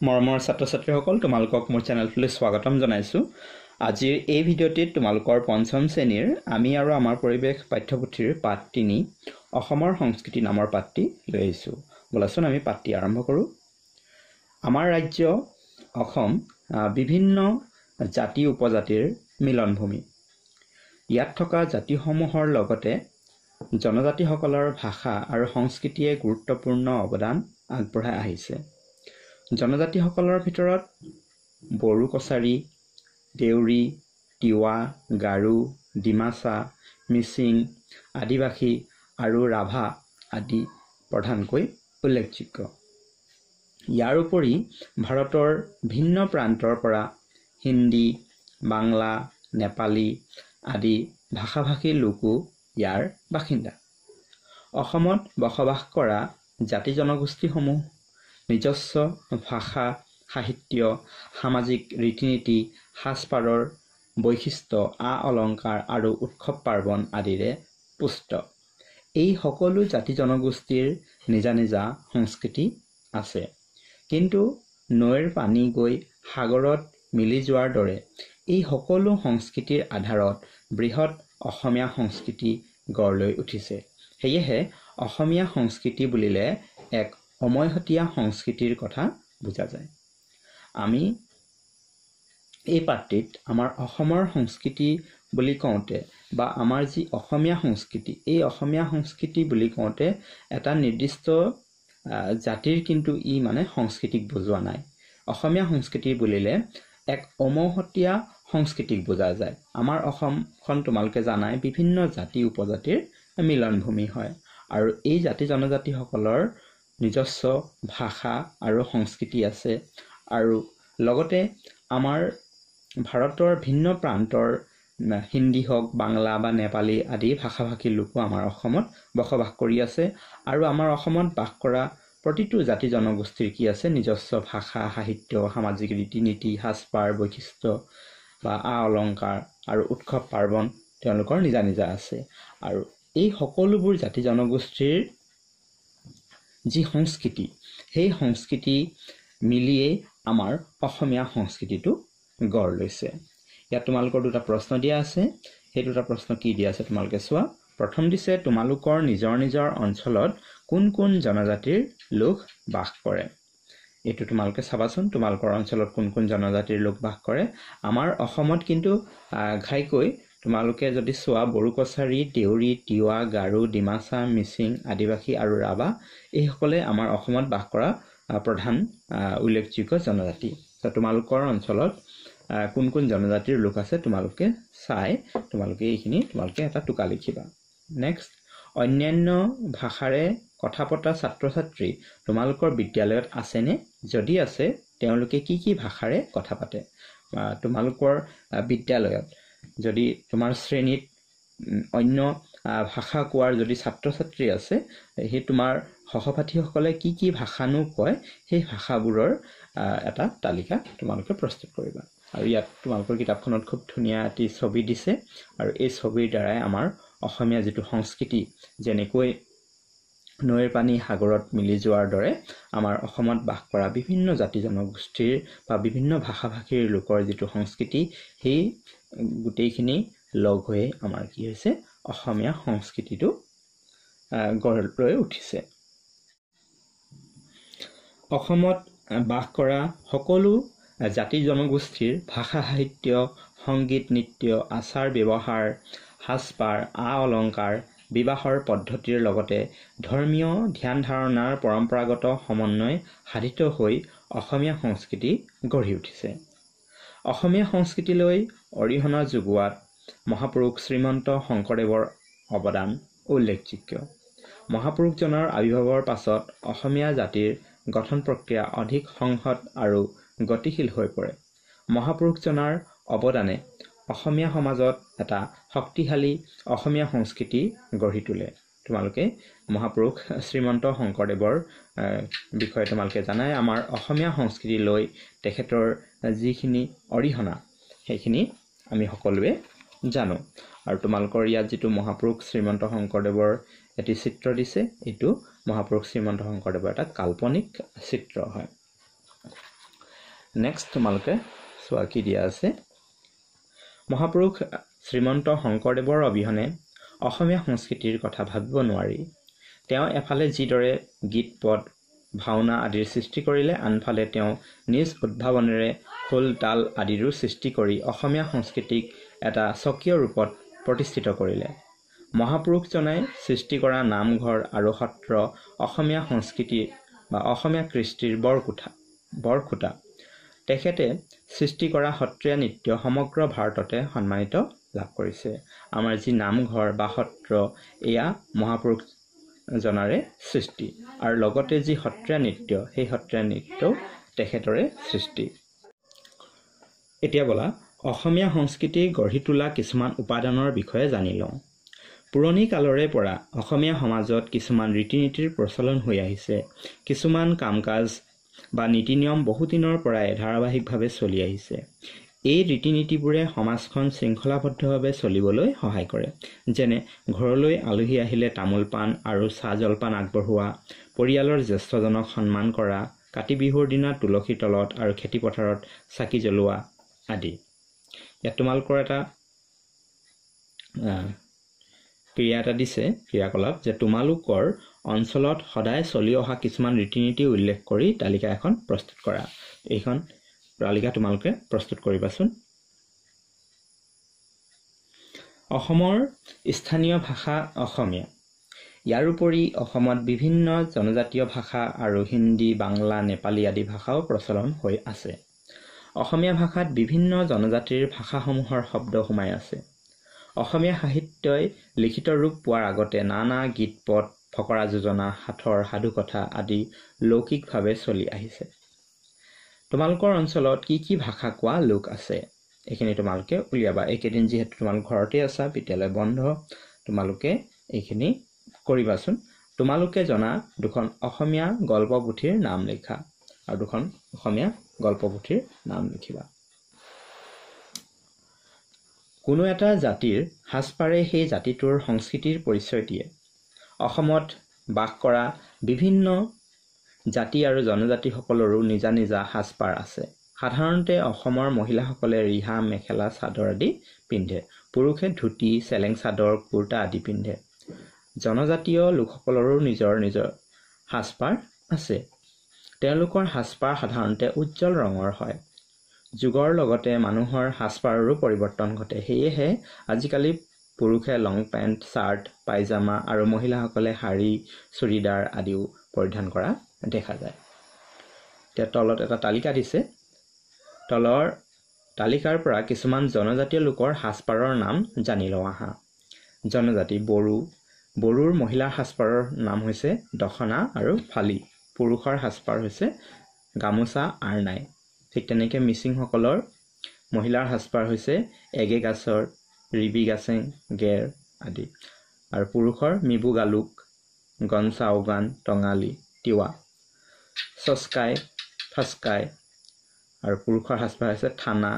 মৰমৰ ছাত্ৰ-ছাত্ৰীসকল তোমালোকক মোৰ চেনেলটোলৈ স্বাগতম জনাইছো। আজিৰ এই ভিডিঅ'টিত তোমালোকৰ পঞ্চম শ্ৰেণীৰ আমি আৰু আমাৰ পৰিৱেশ পাঠ্যপুথিৰ পাঠ 3 অসমৰ সংস্কৃতি নামৰ পাঠটি লৈ আহিছো। বলাচোন আমি পাঠটি আৰম্ভ কৰো। আমাৰ ৰাজ্য অসম বিভিন্ন জাতি উপজাতিৰ মিলনভূমি। ইয়াত থকা জাতিসমূহৰ লগতে জনজাতিসকলৰ ভাষা আৰু সংস্কৃতিয়ে গুৰুত্বপূৰ্ণ অৱদান আগবঢ়াই আহিছে। জনজাতিসকলৰ ভিতৰত বড়ো কছাৰী, দেউৰী, তিৱা, গাৰো, ডিমাচা, মিচিং, আদিবাসী আৰু ৰাভা আদি প্ৰধানকৈ উল্লেখযোগ্য। ইয়াৰ উপৰি ভাৰতৰ ভিন্ন প্ৰান্তৰ পৰা হিন্দী, বাংলা, নেপালী আদি ভাষাভাষী লোকো ইয়াৰ বাসিন্দা। অসমত বসবাস কৰা জাতি জনগোষ্ঠীসমূহ নিজস্ব ভাষা, সাহিত্য, সামাজিক ৰীতি-নীতি, সাজপাৰৰ বৈশিষ্ট্য, অলংকাৰ আৰু উৎসৱ পাৰ্বণ আদিৰে পুষ্ট। এই সকলো জাতি জনগোষ্ঠীৰ নিজা নিজা সংস্কৃতি আছে। কিন্তু নৈৰ পানী গৈ সাগৰত মিলি যোৱাৰ দৰে এই সকলো সংস্কৃতিৰ আধাৰত বৃহৎ অসমীয়া সংস্কৃতি গঢ় লৈ উঠিছে। সেয়েহে অসমীয়া সংস্কৃতি বুলিলে এক অমৈহতীয়া সংস্কৃতিৰ কথা বুজা যায়। আমি এই পাঠটিত আমাৰ অসমৰ সংস্কৃতি বুলি কওঁতে বা আমাৰ যি অসমীয়া সংস্কৃতি, এই অসমীয়া সংস্কৃতি বুলি কওঁতে এটা নিৰ্দিষ্ট জাতিৰ কিন্তু সংস্কৃতিক বুজোৱা নাই। অসমীয়া সংস্কৃতি বুলিলে এক অমৈহতীয়া সংস্কৃতিক বুজা যায়। আমাৰ অসমখন তোমালোকে জানাই বিভিন্ন জাতি উপজাতিৰ মিলনভূমি হয় আৰু এই জাতি জনজাতিসকলৰ নিজস্ব ভাষা আৰু সংস্কৃতি আছে আৰু লগতে আমাৰ ভাৰতৰ ভিন্ন প্ৰান্তৰ হিন্দী হওক, বাংলা বা নেপালী আদি ভাষাভাষী লোকো আমাৰ অসমত বসবাস কৰি আছে আৰু আমাৰ অসমত বাস কৰা প্ৰতিটো জাতি জনগোষ্ঠীৰ কি আছে নিজস্ব ভাষা, সাহিত্য, সামাজিক ৰীতি-নীতি, সাজপাৰ, বৈশিষ্ট্য বা অলংকাৰ আৰু উৎসৱ পাৰ্বণ তেওঁলোকৰ নিজা নিজা আছে। আৰু এই সকলোবোৰ জাতি জনগোষ্ঠীৰ যি সংস্কৃতি, সেই সংস্কৃতি মিলিয়েই আমাৰ অসমীয়া সংস্কৃতিটো গঢ় লৈছে। ইয়াত তোমালোকৰ দুটা প্ৰশ্ন দিয়া আছে। সেই দুটা প্ৰশ্ন কি দিয়া আছে তোমালোকে চোৱা। প্ৰথম দিছে তোমালোকৰ নিজৰ নিজৰ অঞ্চলত কোন কোন জনজাতিৰ লোক বাস কৰে। এইটো তোমালোকে চাবাচোন, তোমালোকৰ অঞ্চলত কোন কোন জনজাতিৰ লোক বাস কৰে। আমাৰ অসমত কিন্তু ঘাইকৈ তোমালোকে যদি চোৱা বড়ো কছাৰী, দেউৰী, তিৱা, গাৰো, ডিমাচা, মিচিং, আদিবাসী আৰু ৰাভা এইসকলে আমাৰ অসমত বাস কৰা প্ৰধান উল্লেখযোগ্য জনজাতি। তোমালোকৰ অঞ্চলত কোন কোন জনজাতিৰ লোক আছে তোমালোকে চাই এইখিনি এটা টোকা লিখিবা। নেক্সট, অন্যান্য ভাষাৰে কথা পতা ছাত্ৰ ছাত্ৰী তোমালোকৰ বিদ্যালয়ত আছেনে? যদি আছে তেওঁলোকে কি কি ভাষাৰে কথা পাতে? তোমালোকৰ বিদ্যালয়ত যদি তোমাৰ শ্ৰেণীত অন্য ভাষা কোৱাৰ যদি ছাত্ৰ ছাত্ৰী আছে, সেই তোমাৰ সহপাঠীসকলে কি কি ভাষানো কয় সেই ভাষাবোৰৰ এটা তালিকা তোমালোকে প্ৰস্তুত কৰিবা। আৰু ইয়াত তোমালোকৰ কিতাপখনত খুব ধুনীয়া এটি ছবি দিছে আৰু এই ছবিৰ দ্বাৰাই আমাৰ অসমীয়া যিটো সংস্কৃতি, যেনেকৈ নৈৰ পানী সাগৰত মিলি যোৱাৰ দৰে আমাৰ অসমত বাস কৰা বিভিন্ন জাতি জনগোষ্ঠীৰ বা বিভিন্ন ভাষাভাষীৰ লোকৰ যিটো সংস্কৃতি, সেই গোটেইখিনি লগ হৈ আমাৰ কি হৈছে অসমীয়া সংস্কৃতিটো গঢ় লৈ উঠিছে। অসমত বাস কৰা সকলো জাতি জনগোষ্ঠীৰ ভাষা, সাহিত্য, সংগীত, নৃত্য, আচাৰ ব্যৱহাৰ, সাজপাৰ, অলংকাৰ, বিবাহৰ পদ্ধতিৰ লগতে ধৰ্মীয় ধ্যান ধাৰণাৰ পৰম্পৰাগত সমন্বয় সাধিত হৈ অসমীয়া সংস্কৃতি গঢ়ি উঠিছে। অসমীয়া সংস্কৃতিলৈ অৰিহণা যোগোৱাত মহাপুৰুষ শ্ৰীমন্ত শংকৰদেৱৰ অৱদান উল্লেখযোগ্য। মহাপুৰুষজনৰ আবিৰ্ভাৱৰ পাছত অসমীয়া জাতিৰ গঠন প্ৰক্ৰিয়া অধিক সংহত আৰু গতিশীল হৈ পৰে। মহাপুৰুষজনাৰ অৱদানে অসমীয়া সমাজত এটা শক্তিশালী অসমীয়া সংস্কৃতি গঢ়ি তোলে। তোমালোকে মহাপুৰুষ শ্ৰীমন্ত শংকৰদেৱৰ বিষয়ে তোমালোকে জানাই। আমাৰ অসমীয়া সংস্কৃতিলৈ তেখেতৰ যিখিনি অৰিহণা সেইখিনি আমি সকলোৱে জানো। আৰু তোমালোকৰ ইয়াত যিটো মহাপুৰুষ শ্ৰীমন্ত শংকৰদেৱৰ এটি চিত্ৰ দিছে, এইটো মহাপুৰুষ শ্ৰীমন্ত শংকৰদেৱৰ এটা কাল্পনিক চিত্ৰ হয়। নেক্সট তোমালোকে চোৱা কি দিয়া আছে মহাপুৰুষ শ্ৰীমন্ত শংকৰদেৱৰ অবিহনে অসমীয়া সংস্কৃতিৰ কথা ভাবিব নোৱাৰি তেওঁ এফালে যিদৰে গীত পদ ভাওনা আদিৰ সৃষ্টি কৰিলে আনফালে তেওঁ নিজ উদ্ভাৱনেৰে খোল তাল আদিৰো সৃষ্টি কৰি অসমীয়া সংস্কৃতিক এটা স্বকীয় ৰূপত প্ৰতিষ্ঠিত কৰিলে মহাপুৰুষজনাই সৃষ্টি কৰা নামঘৰ আৰু সত্ৰ অসমীয়া সংস্কৃতি বা অসমীয়া কৃষ্টিৰ বৰখুঁটা তেখেতে সৃষ্টি কৰা সত্ৰীয়া নৃত্য সমগ্ৰ ভাৰততে সন্মানিত লাভ কৰিছে আমাৰ যি নামঘৰ বা সত্ৰ এয়া মহাপুৰুষজনাৰে সৃষ্টি আৰু লগতে যি সত্ৰীয়া নৃত্য সেই সত্ৰীয়া নৃত্য তেখেতৰে সৃষ্টি এতিয়া বলা অসমীয়া সংস্কৃতি গঢ়ি তোলা কিছুমান উপাদানৰ বিষয়ে জানি লওঁ পুৰণি কালৰে পৰা অসমীয়া সমাজত কিছুমান ৰীতি নীতিৰ প্ৰচলন হৈ আহিছে কিছুমান কাম-কাজ বা নীতি নিয়ম বহুদিনৰ পৰাই ধাৰাবাহিকভাৱে চলি আহিছে এই ৰীতি নীতিবোৰে সমাজখন শৃংখলাবদ্ধভাৱে চলিবলৈ সহায় কৰে যেনে ঘৰলৈ আলহী আহিলে তামোল পাণ আৰু চাহ জলপান আগবঢ়োৱা পৰিয়ালৰ জ্যেষ্ঠজনক সন্মান কৰা কাতি বিহুৰ দিনা তুলসীৰ তলত আৰু খেতিপথাৰত চাকি জ্বলোৱা আদি ইয়াত তোমালোকৰ এটা ক্ৰিয়া এটা দিছে ক্ৰিয়াকলাপ যে তোমালোকৰ অঞ্চলত সদায় চলি অহা কিছুমান ৰীতি নীতি উল্লেখ কৰি তালিকা এখন প্ৰস্তুত কৰা এইখন তালিকা তোমালোকে প্ৰস্তুত কৰিবাচোন অসমৰ স্থানীয় ভাষা অসমীয়া ইয়াৰ উপৰি অসমত বিভিন্ন জনজাতীয় ভাষা আৰু হিন্দী বাংলা নেপালী আদি ভাষাও প্ৰচলন হৈ আছে অসমীয়া ভাষাত বিভিন্ন জনজাতিৰ ভাষাসমূহৰ শব্দ সোমাই আছে অসমীয়া সাহিত্যই লিখিত ৰূপ পোৱাৰ আগতে নানা গীত পদ ফকৰা যোজনা সাথৰ সাধুকথা আদি লৌকিকভাৱে চলি আহিছে তোমালোকৰ অঞ্চলত কি কি ভাষা কোৱা লোক আছে এইখিনি তোমালোকে উলিয়াবা এইকেইদিন যিহেতু তোমালোক ঘৰতে আছা বিদ্যালয় বন্ধ তোমালোকে এইখিনি কৰিবাচোন তোমালোকে জনা দুখন অসমীয়া গল্পপুথিৰ নাম লিখা আৰু দুখন অসমীয়া গল্পপুথিৰ নাম লিখিবা কোনো এটা জাতিৰ সাজপাৰে সেই জাতিটোৰ সংস্কৃতিৰ পৰিচয় দিয়ে অসমত বাস কৰা বিভিন্ন জাতি আৰু জনজাতিসকলৰো নিজা নিজা সাজপাৰ আছে সাধাৰণতে অসমৰ মহিলাসকলে ৰিহা মেখেলা চাদৰ আদি পিন্ধে পুৰুষে ধুতি চেলেং চাদৰ কুৰ্তা আদি পিন্ধে জনজাতীয় লোকসকলৰো নিজৰ নিজৰ সাজপাৰ আছে তেওঁলোকৰ সাজপাৰ সাধাৰণতে উজ্জ্বল ৰঙৰ হয় যুগৰ লগতে মানুহৰ সাজপাৰৰো পৰিৱৰ্তন ঘটে সেয়েহে আজিকালি পুৰুষে লং পেণ্ট চাৰ্ট পাইজামা আৰু মহিলাসকলে শাৰী চুৰিদাৰ আদিও পৰিধান কৰা দেখা যায় এতিয়া তলত এটা তালিকা দিছে তলৰ তালিকাৰ পৰা কিছুমান জনজাতীয় লোকৰ সাজপাৰৰ নাম জানি লওঁ আহা জনজাতি বড়োৰ মহিলাৰ সাজপাৰৰ নাম হৈছে দখনা আৰু ফালি পুৰুষৰ সাজপাৰ হৈছে গামোচা আৰনাই ঠিক তেনেকৈ মিচিংসকলৰ মহিলাৰ সাজপাৰ হৈছে এগে গাছৰ ৰিবি গাছেং গেৰ আদি আৰু পুৰুষৰ মিবু গালুক গনচা উগান টঙালী তিৱা চস্কাই ফাস্কাই আৰু পুৰুষৰ সাজপাৰ হৈছে থানা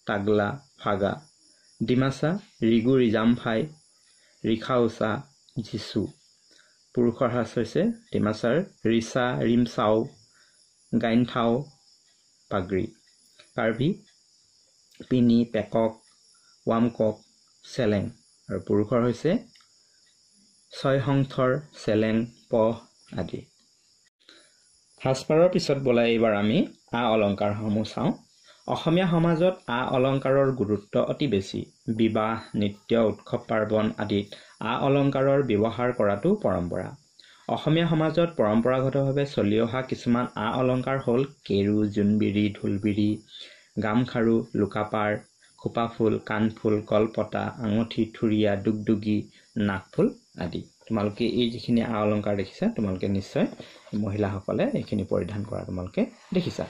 তাগলা ফাগা ডিমাচা ৰিগু ৰিজামফাই ৰিখাউচা জিচু পুৰুষৰ সাজ হৈছে ডিমাচাৰ ৰিচা ৰিমচাও গাইনথাও পাগৰি কাৰ্বি পিনি পেকক ৱামকক চেলেং আৰু পুৰুষৰ হৈছে ছয়সংথৰ চেলেং পহ আদি সাজপাৰৰ পিছত বলাই এইবাৰ আমি আ অলংকাৰসমূহ চাওঁ অসমীয়া সমাজত আ অলংকাৰৰ গুৰুত্ব অতি বেছি বিবাহ নৃত্য উৎসৱ পাৰ্বণ আদিত আ অলংকাৰৰ ব্যৱহাৰ কৰাটো পৰম্পৰা অসমীয়া সমাজত পৰম্পৰাগতভাৱে চলি অহা কিছুমান আ অলংকাৰ হ'ল কেৰু জোনবিৰি ঢোলবিৰি গামখাৰু লুকাপাৰ খোপাফুল কাণফুল কলপতা আঙঠি থুৰীয়া দুগদুগী নাকফুল আদি তোমালোকে এই যিখিনি আ অলংকাৰ দেখিছা তোমালোকে নিশ্চয় মহিলাসকলে এইখিনি পৰিধান কৰা তোমালোকে দেখিছা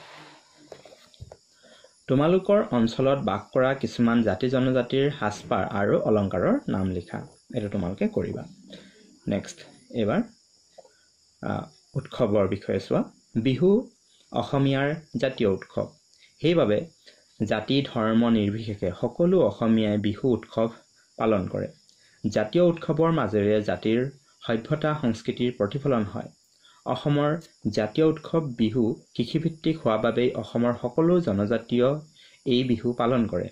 তোমালোকৰ অঞ্চলত বাস কৰা কিছুমান জাতি জনজাতিৰ সাজপাৰ আৰু অলংকাৰৰ নাম লিখা এইটো তোমালোকে কৰিবা নেক্সট এবাৰ উৎসৱৰ বিষয়ে চোৱা বিহু অসমীয়াৰ জাতীয় উৎসৱ সেইবাবে জাতি ধৰ্ম নিৰ্বিশেষে সকলো অসমীয়াই বিহু উৎসৱ পালন কৰে জাতীয় উৎসৱৰ মাজেৰে জাতিৰ সভ্যতা সংস্কৃতিৰ প্ৰতিফলন হয় অসমৰ জাতীয় উৎসৱ বিহু কৃষিভিত্তিক হোৱাৰ বাবেই অসমৰ সকলো জনজাতীয় এই বিহু পালন কৰে।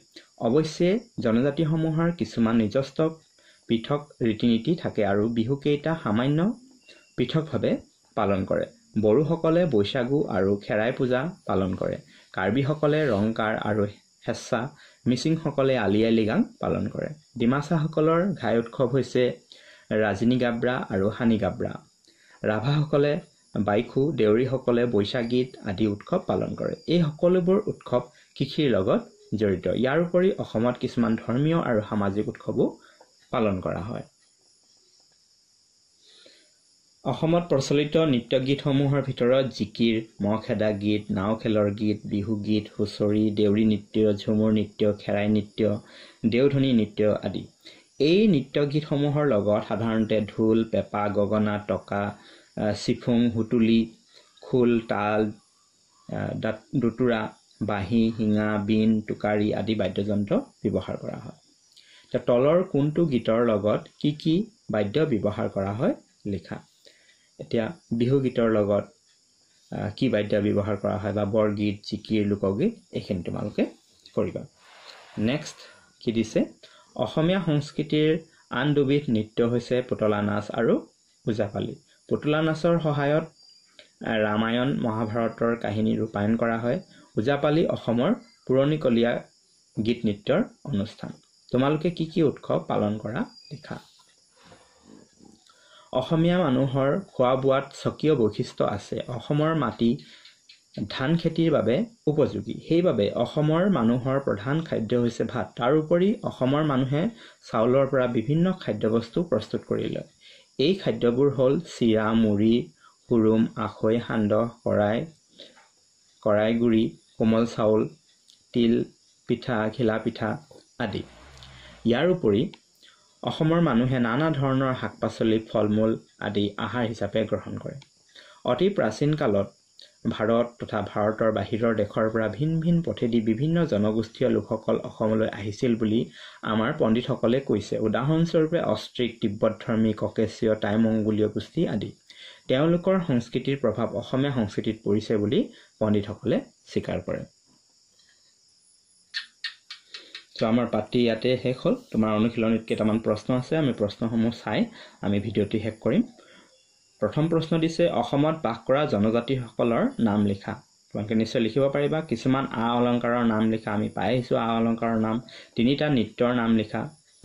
অৱশ্যে জনজাতিসমূহৰ কিছুমান নিজস্ব পৃথক ৰীতি নীতি থাকে আৰু বিহুকেইটা সামান্য পৃথকভাৱে পালন কৰে। বড়োসকলে বৈশাগু আৰু খেৰাই পূজা পালন কৰে। কাৰ্বিসকলে ৰংকাৰ আৰু হেঁচা, মিচিংসকলে আলি আই লৃগাং পালন কৰে। ডিমাছাসকলৰ ঘাই উৎসৱ হৈছে ৰাজিনী গাব্ৰা আৰু হানি গাব্ৰা। ৰাভাসকলে বাইখু, দেউৰীসকলে বৈশাগীত আদি উৎসৱ পালন কৰে। এই সকলোবোৰ উৎসৱ কৃষিৰ লগত জড়িত। ইয়াৰ উপৰি অসমত কিছুমান ধৰ্মীয় আৰু সামাজিক উৎসৱো পালন কৰা হয়। অসমত প্ৰচলিত নৃত্য গীতসমূহৰ ভিতৰত জিকিৰ, মহ খেদা গীত, নাও খেলৰ গীত, বিহু গীত, হুঁচৰি, দেউৰী নৃত্য, ঝুমুৰ নৃত্য, খেৰাই নৃত্য, দেওধনী নৃত্য আদি। এই নৃত্য গীতসমূহৰ লগত সাধাৰণতে ঢোল, পেঁপা, গগনা, টকা, চিফুং, সুতুলি, খোল, তাল, দুতুৰা, বাঁহী, শিঙা, বীণ, টোকাৰী আদি বাদ্যযন্ত্ৰ ব্যৱহাৰ কৰা হয়। তলৰ কোনটো গীতৰ লগত কি কি বাদ্য ব্যৱহাৰ কৰা হয় লিখা। এতিয়া বিহু গীতৰ লগত কি বাদ্য ব্যৱহাৰ কৰা হয় বা বৰগীত, জিকিৰ, লোকগীত এইখিনি তোমালোকে কৰিবা। নেক্সট কি দিছে, অসমীয়া সংস্কৃতিৰ আন দুবিধ নৃত্য হৈছে পুতলা নাচ আৰু ওজাপালি। পুতলা নাচৰ সহায়ত ৰামায়ণ মহাভাৰতৰ কাহিনী ৰূপায়ণ কৰা হয়। ওজাপালি অসমৰ পুৰণিকলীয়া গীত নৃত্যৰ অনুষ্ঠান। তোমালোকে কি কি উৎসৱ পালন কৰা লিখা। অসমীয়া মানুহৰ খোৱা বোৱাত স্বকীয় বৈশিষ্ট্য আছে। অসমৰ মাটি ধান খেতিৰ বাবে উপযোগী। সেইবাবে অসমৰ মানুহৰ প্ৰধান খাদ্য হৈছে ভাত। তাৰোপৰি অসমৰ মানুহে চাউলৰ পৰা বিভিন্ন খাদ্যবস্তু প্ৰস্তুত কৰি লয়। এই খাদ্যবোৰ হ'ল চিৰা, মুড়ি, হুৰুম, আখৈ, সান্দহ, কৰাই গুড়ি, কোমল চাউল, তিল পিঠা, ঘিলা পিঠা আদি। ইয়াৰ উপৰি অসমৰ মানুহে নানা ধৰণৰ শাক পাচলি, ফল মূল আদি আহাৰ হিচাপে গ্ৰহণ কৰে। অতি প্ৰাচীন কালত ভাৰত তথা ভাৰতৰ বাহিৰৰ দেশৰ পৰা ভিন ভিন পথেদি বিভিন্ন জনগোষ্ঠীয় লোকসকল অসমলৈ আহিছিল বুলি আমাৰ পণ্ডিতসকলে কৈছে। উদাহৰণস্বৰূপে অষ্ট্ৰিক, তিব্বতধৰ্মী, ককেশীয়, টাই মংগোলীয় গোষ্ঠী আদি। তেওঁলোকৰ সংস্কৃতিৰ প্ৰভাৱ অসমীয়া সংস্কৃতিত পৰিছে বুলি পণ্ডিতসকলে স্বীকাৰ কৰে। আমাৰ পাঠটি ইয়াতে শেষ হ'ল। তোমাৰ অনুশীলনীত কেইটামান প্ৰশ্ন আছে, আমি প্ৰশ্নসমূহ চাই আমি ভিডিঅ'টি শেষ কৰিম। প্ৰথম প্ৰশ্ন দিছে, অসমত বাস কৰা জনজাতিসকলৰ নাম লিখা। তোমালোকে নিশ্চয় লিখিব পাৰিবা। কিছুমান আ অলংকাৰৰ নাম লিখা, আমি পাই আহিছোঁ আ অলংকাৰৰ নাম। 3টা নৃত্যৰ নাম লিখা,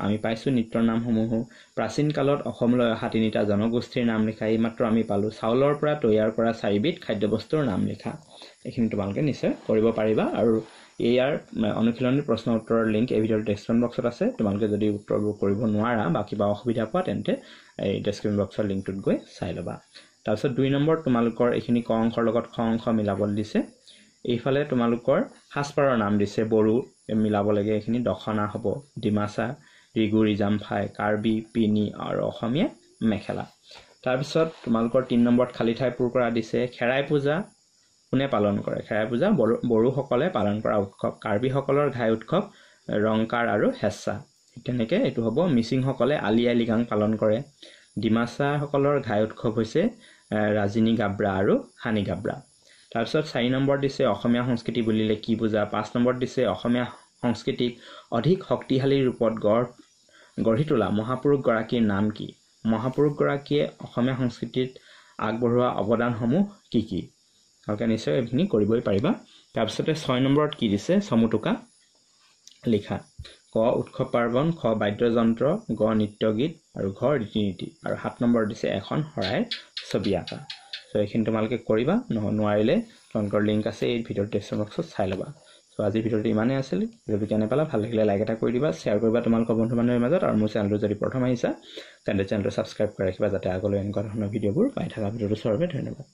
আমি পাইছোঁ নৃত্যৰ নামসমূহো। প্ৰাচীন কালত অসমলৈ অহা 3টা জনগোষ্ঠীৰ নাম লিখা, এইমাত্ৰ আমি পালোঁ। চাউলৰ পৰা তৈয়াৰ কৰা 4বিধ খাদ্যবস্তুৰ নাম লিখা। এইখিনি তোমালোকে নিশ্চয় কৰিব পাৰিবা। আৰু ইয়াৰ অনুশীলনীৰ প্ৰশ্ন উত্তৰৰ লিংক এই ভিডিঅ'ৰ ডেছক্ৰিপশ্যন বক্সত আছে। তোমালোকে যদি উত্তৰবোৰ কৰিব নোৱাৰা বা কিবা অসুবিধা পোৱা তেন্তে এই ডেছক্ৰিপশ্যন বক্সৰ লিংকটোত গৈ চাই ল'বা। তাৰপিছত 2 নম্বৰ তোমালোকৰ এইখিনি ক অংশৰ লগত খ অংশ মিলাবলৈ দিছে। এইফালে তোমালোকৰ সাজপাৰৰ নাম দিছে। বড়ো মিলাব লাগে, এইখিনি দখনা হ'ব, ডিমাচা, ৰিগু, ৰিজামফাই, কাৰ্বি, পিনি আৰু অসমীয়া মেখেলা। তাৰপিছত তোমালোকৰ 3 নম্বৰত খালী ঠাই পূৰ কৰা দিছে। খেৰাই পূজা কোনে পালন কৰে? খেৰাই পূজা বড়োসকলে পালন কৰা উৎসৱ। কাৰ্বিসকলৰ ঘাই উৎসৱ ৰংকাৰ আৰু হেঁচা। তেনেকৈ এইটো হ'ব। মিচিংসকলে আলি আই লৃগাং পালন কৰে। ডিমাছাসকলৰ ঘাই উৎসৱ হৈছে ৰাজিনী গাব্ৰা আৰু হানি গাব্ৰা। তাৰপিছত 4 নম্বৰ দিছে, অসমীয়া সংস্কৃতি বুলিলে কি বুজা? 5 নম্বৰত দিছে, অসমীয়া সংস্কৃতিক অধিক শক্তিশালী ৰূপত গঢ়ি তোলা মহাপুৰুষগৰাকীৰ নাম কি? মহাপুৰুষগৰাকীয়ে অসমীয়া সংস্কৃতিত আগবঢ়োৱা অৱদানসমূহ কি কি? তেওঁলোকে নিশ্চয় এইখিনি কৰিবই পাৰিবা। তাৰপিছতে 6 নম্বৰত কি দিছে? চমুটোকা লিখা। ক উৎসৱ পাৰ্বণ, খ বাদ্যযন্ত্ৰ, গ নৃত্য গীত আৰু ঘ ৰীতি নীতি। আৰু 7 নম্বৰ দিছে এখন শৰাইৰ ছবি আঁকা। চ' এইখিনি তোমালোকে কৰিবা। নোৱাৰিলে তোমালোকৰ লিংক আছে এই ভিডিঅ'ৰ ডেছক্ৰিপশ্যন বক্সত চাই ল'বা। চ' আজিৰ ভিডিঅ'টো ইমানেই আছিল। ভিডিঅ'টো কেনে পালা? ভাল লাগিলে লাইক এটা কৰি দিবা, শ্বেয়াৰ কৰিবা তোমালোকৰ বন্ধু বান্ধৱীৰ মাজত। আৰু মোৰ চেনেলটো যদি প্ৰথম আহিছা তেন্তে চেনেলটো ছাবস্ক্ৰাইব কৰি ৰাখিবা, যাতে আগলৈ এনেকুৱা ধৰণৰ ভিডিঅ'বোৰ পাই থকা। ভিডিঅ'টো চোৱাৰ বাবে ধন্যবাদ।